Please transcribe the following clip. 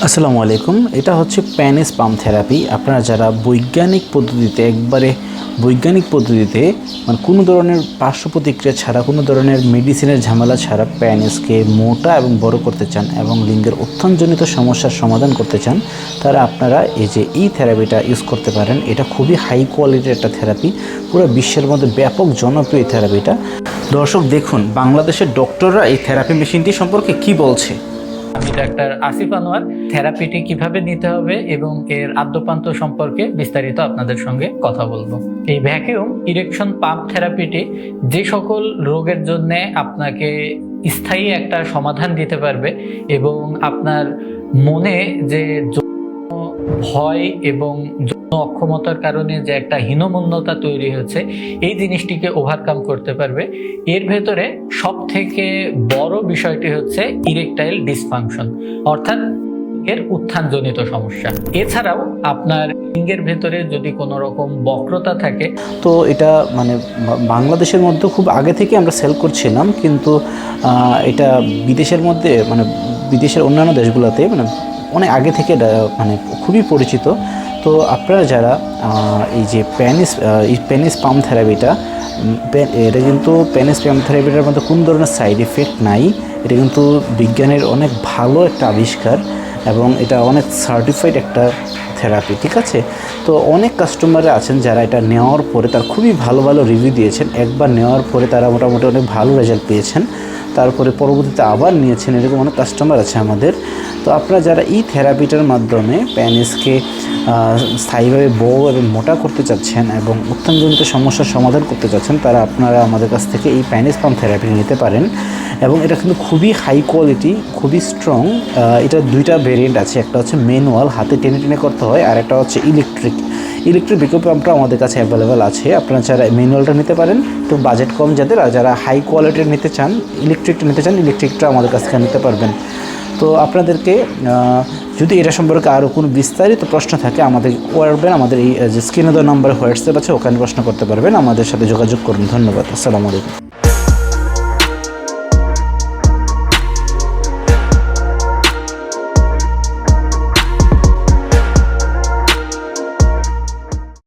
আসসালামু আলাইকুম। এটা হচ্ছে প্যানিস পাম্প থেরাপি। আপনারা যারা বৈজ্ঞানিক পদ্ধতিতে মানে কোনো ধরনের পার্শ্ব প্রতিক্রিয়া ছাড়া, কোনো ধরনের মেডিসিনের ঝামেলা ছাড়া প্যানিসকে মোটা এবং বড় করতে চান এবং লিঙ্গের উত্থানজনিত সমস্যার সমাধান করতে চান, তারা আপনারা এই থেরাপিটা ইউজ করতে পারেন। এটা খুবই হাই কোয়ালিটির একটা থেরাপি, পুরো বিশ্বের মধ্যে ব্যাপক জনপ্রিয় এই থেরাপিটা। দর্শক দেখুন বাংলাদেশের ডক্টররা এই থেরাপি মেশিনটি সম্পর্কে কি বলছে। আমি ডাক্তার আসিফ আনোয়ার। থেরাপিটি কিভাবে নিতে হবে এবং এর আদ্যপান্ত সম্পর্কে বিস্তারিত আপনাদের সঙ্গে কথা বলবো। এই ভ্যাকিউম ইরেকশন পাম্প থেরাপিটি যে সকল রোগের জন্য আপনাকে স্থায়ী একটা সমাধান দিতে পারবে এবং আপনার মনে যে ভয় এবং যৌন অক্ষমতার কারণে যে একটা হীনমন্যতা তৈরি হচ্ছে, এই জিনিসটিকে ওভারকাম করতে পারবে। এর ভেতরে সব থেকে বড় বিষয়টি হচ্ছে ইরেকটাইল ডিসফাংশন, অর্থাৎ এর উত্থানজনিত সমস্যা। এছাড়াও আপনার লিঙ্গের ভেতরে যদি কোনো রকম বক্রতা থাকে, তো এটা মানে বাংলাদেশের মধ্যে খুব আগে থেকে আমরা সেল করছিলাম, কিন্তু এটা বিদেশের অন্যান্য দেশগুলোতে অনেক আগে থেকে এটা খুবই পরিচিত। তো আপনারা যারা এই যে প্যানিস পাম্প থেরাপিটা, এটা কিন্তু প্যানিস পাম্প থেরাপিটার মধ্যে কোনো ধরনের সাইড এফেক্ট নাই। এটা কিন্তু বিজ্ঞানের অনেক ভালো একটা আবিষ্কার এবং এটা অনেক সার্টিফাইড একটা থেরাপি, ঠিক আছে। তো অনেক কাস্টমার আছেন যারা এটা নেওয়ার পরে তার খুবই ভালো ভালো রিভিউ দিয়েছেন। একবার নেওয়ার পরে তারা মোটামুটি অনেক ভালো রেজাল্ট পেয়েছেন, তারপরে পরবর্তীতে আবার নিয়েছেন, এরকম অনেক কাস্টমার আছে আমাদের। তো আপনারা যারা এই থেরাপিটার মাধ্যমে প্যানিসকে স্থায়ীভাবে বড় এবং মোটা করতে চাচ্ছেন এবং উত্থানজনিত সমস্যার সমাধান করতে চাচ্ছেন, তারা আপনারা আমাদের কাছ থেকে এই প্যানিস পাম্প থেরাপি নিতে পারেন। এবং এটা কিন্তু খুবই হাই কোয়ালিটি, খুবই স্ট্রং। এটা দুইটা ভেরিয়েন্ট আছে, একটা হচ্ছে ম্যানুয়াল, হাতে টেনে টেনে করতে হয়, আর একটা হচ্ছে ইলেকট্রিক ভ্যাকুয়াম পাম্পটা আমাদের কাছে অ্যাভেলেবেল আছে। আপনারা যারা ম্যানুয়ালটা নিতে পারেন, তো বাজেট কম যাদের, আর যারা হাই কোয়ালিটির নিতে চান, ইলেকট্রিকটা আমাদের কাছ থেকে নিতে পারবেন। তো আপনাদেরকে যদি এটা সম্পর্কে আরও কোনো বিস্তারিত প্রশ্ন থাকে আমাদের এই যে স্ক্রিনে দেওয়া নাম্বারে হোয়াটসঅ্যাপ আছে, ওখানে প্রশ্ন করতে পারবেন, আমাদের সাথে যোগাযোগ করুন। ধন্যবাদ। আসসালামু আলাইকুম।